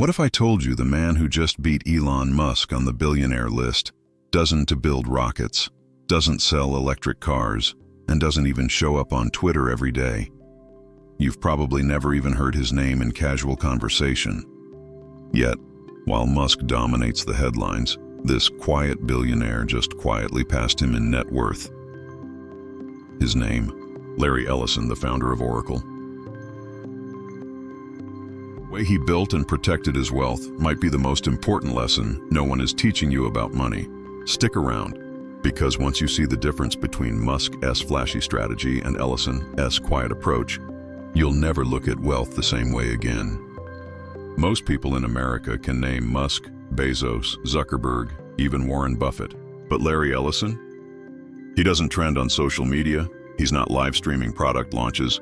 What if I told you the man who just beat Elon Musk on the billionaire list doesn't build rockets, doesn't sell electric cars, and doesn't even show up on Twitter every day? You've probably never even heard his name in casual conversation. Yet, while Musk dominates the headlines, this quiet billionaire just quietly passed him in net worth. His name, Larry Ellison, the founder of Oracle. The way he built and protected his wealth might be the most important lesson no one is teaching you about money. Stick around, because once you see the difference between Musk's flashy strategy and Ellison's quiet approach, you'll never look at wealth the same way again. Most people in America can name Musk, Bezos, Zuckerberg, even Warren Buffett. But Larry Ellison? He doesn't trend on social media, he's not live streaming product launches,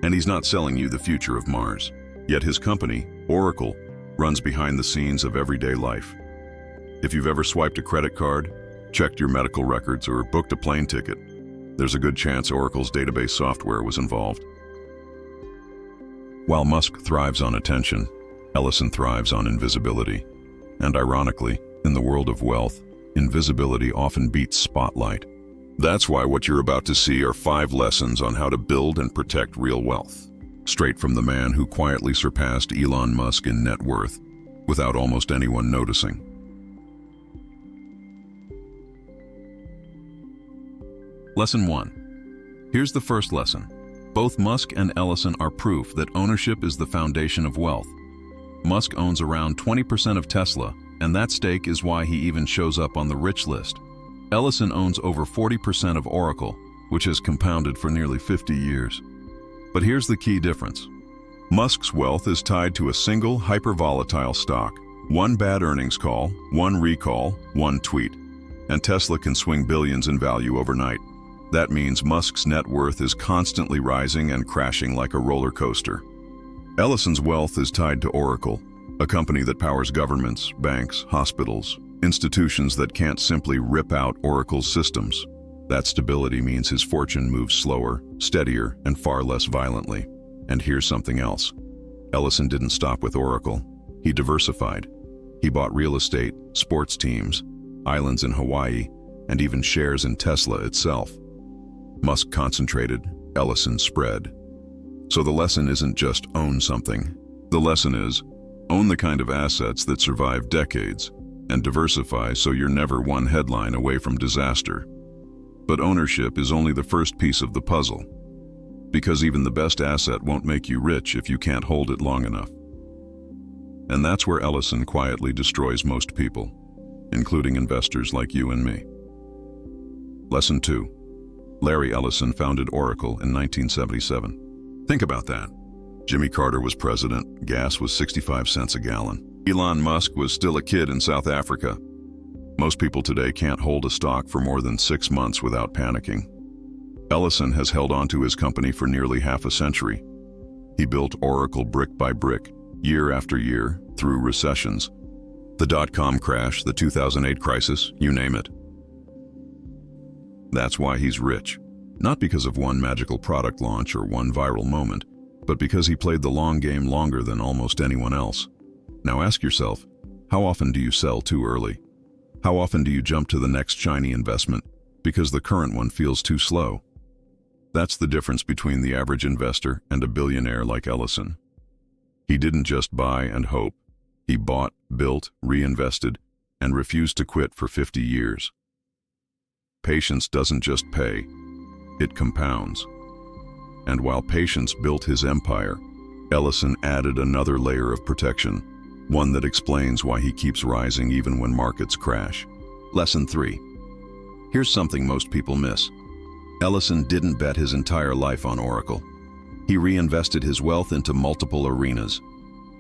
and he's not selling you the future of Mars. Yet his company, Oracle, runs behind the scenes of everyday life. If you've ever swiped a credit card, checked your medical records, or booked a plane ticket, there's a good chance Oracle's database software was involved. While Musk thrives on attention, Ellison thrives on invisibility. And ironically, in the world of wealth, invisibility often beats spotlight. That's why what you're about to see are 5 lessons on how to build and protect real wealth, straight from the man who quietly surpassed Elon Musk in net worth, without almost anyone noticing. Lesson 1. Here's the first lesson. Both Musk and Ellison are proof that ownership is the foundation of wealth. Musk owns around 20% of Tesla, and that stake is why he even shows up on the rich list. Ellison owns over 40% of Oracle, which has compounded for nearly 50 years. But here's the key difference. Musk's wealth is tied to a single hyper-volatile stock. One bad earnings call, one recall, one tweet, and Tesla can swing billions in value overnight. That means Musk's net worth is constantly rising and crashing like a roller coaster. Ellison's wealth is tied to Oracle, a company that powers governments, banks, hospitals, institutions that can't simply rip out Oracle's systems. That stability means his fortune moves slower, steadier, and far less violently. And here's something else. Ellison didn't stop with Oracle. He diversified. He bought real estate, sports teams, islands in Hawaii, and even shares in Tesla itself. Musk concentrated, Ellison spread. So the lesson isn't just own something. The lesson is, own the kind of assets that survive decades, and diversify so you're never one headline away from disaster. But ownership is only the first piece of the puzzle, because even the best asset won't make you rich if you can't hold it long enough. And that's where Ellison quietly destroys most people, including investors like you and me. Lesson 2. Larry Ellison founded Oracle in 1977. Think about that. Jimmy Carter was president, gas was 65 cents a gallon. Elon Musk was still a kid in South Africa. Most people today can't hold a stock for more than 6 months without panicking. Ellison has held on to his company for nearly half a century. He built Oracle brick by brick, year after year, through recessions. The dot-com crash, the 2008 crisis, you name it. That's why he's rich. Not because of one magical product launch or one viral moment, but because he played the long game longer than almost anyone else. Now ask yourself, how often do you sell too early? How often do you jump to the next shiny investment because the current one feels too slow? That's the difference between the average investor and a billionaire like Ellison. He didn't just buy and hope. He bought, built, reinvested, and refused to quit for 50 years. Patience doesn't just pay, it compounds. And while patience built his empire, Ellison added another layer of protection, one that explains why he keeps rising even when markets crash. Lesson 3. Here's something most people miss. Ellison didn't bet his entire life on Oracle. He reinvested his wealth into multiple arenas.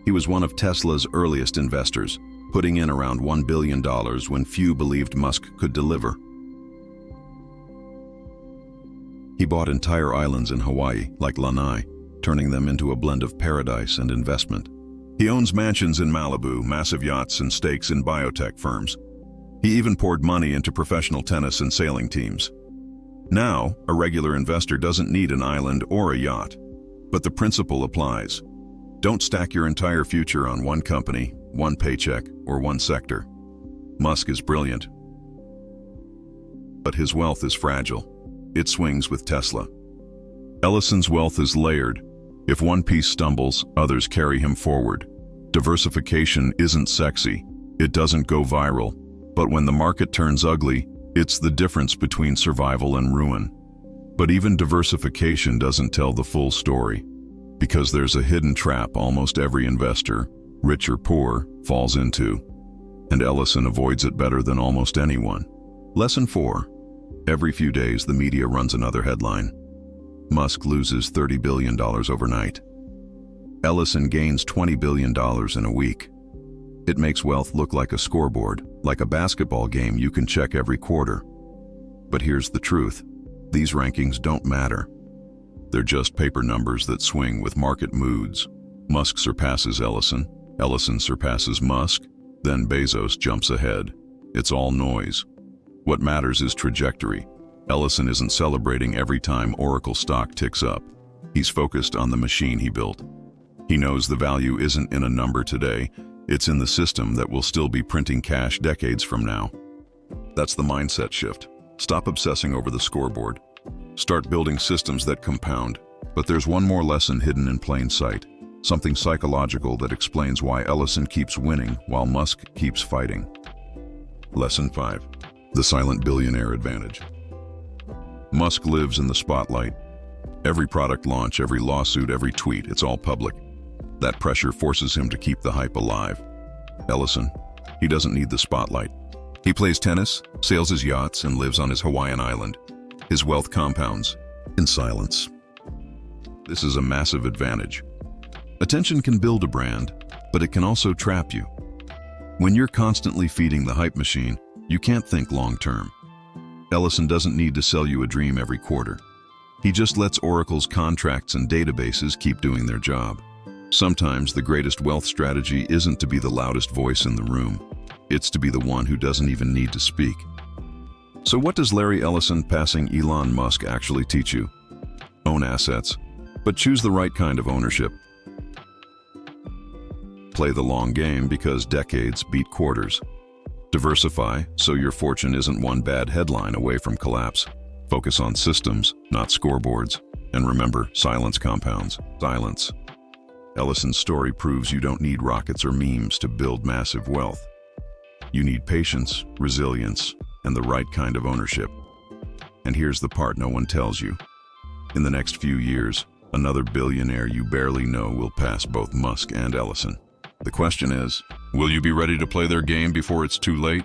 He was one of Tesla's earliest investors, putting in around $1 billion when few believed Musk could deliver. He bought entire islands in Hawaii, like Lanai, turning them into a blend of paradise and investment. He owns mansions in Malibu, massive yachts, and stakes in biotech firms. He even poured money into professional tennis and sailing teams. Now, a regular investor doesn't need an island or a yacht, but the principle applies. Don't stack your entire future on one company, one paycheck, or one sector. Musk is brilliant, but his wealth is fragile. It swings with Tesla. Ellison's wealth is layered. If one piece stumbles, others carry him forward. Diversification isn't sexy. It doesn't go viral. But when the market turns ugly, it's the difference between survival and ruin. But even diversification doesn't tell the full story, because there's a hidden trap almost every investor, rich or poor, falls into. And Ellison avoids it better than almost anyone. Lesson 4. Every few days, the media runs another headline. Musk loses $30 billion overnight. Ellison gains $20 billion in a week. It makes wealth look like a scoreboard, like a basketball game you can check every quarter. But here's the truth. These rankings don't matter. They're just paper numbers that swing with market moods. Musk surpasses Ellison. Ellison surpasses Musk. Then Bezos jumps ahead. It's all noise. What matters is trajectory. Ellison isn't celebrating every time Oracle stock ticks up. He's focused on the machine he built. He knows the value isn't in a number today. It's in the system that will still be printing cash decades from now. That's the mindset shift. Stop obsessing over the scoreboard. Start building systems that compound. But there's one more lesson hidden in plain sight. Something psychological that explains why Ellison keeps winning while Musk keeps fighting. Lesson 5. The silent billionaire advantage. Musk lives in the spotlight. Every product launch, every lawsuit, every tweet, it's all public. That pressure forces him to keep the hype alive. Ellison, he doesn't need the spotlight. He plays tennis, sails his yachts, and lives on his Hawaiian island. His wealth compounds in silence. This is a massive advantage. Attention can build a brand, but it can also trap you. When you're constantly feeding the hype machine, you can't think long-term. Ellison doesn't need to sell you a dream every quarter. He just lets Oracle's contracts and databases keep doing their job. Sometimes the greatest wealth strategy isn't to be the loudest voice in the room. It's to be the one who doesn't even need to speak. So what does Larry Ellison passing Elon Musk actually teach you? Own assets, but choose the right kind of ownership. Play the long game because decades beat quarters. Diversify so your fortune isn't one bad headline away from collapse. Focus on systems, not scoreboards. And remember, silence compounds. Silence. Ellison's story proves you don't need rockets or memes to build massive wealth. You need patience, resilience, and the right kind of ownership. And here's the part no one tells you. In the next few years, another billionaire you barely know will pass both Musk and Ellison. The question is, will you be ready to play their game before it's too late?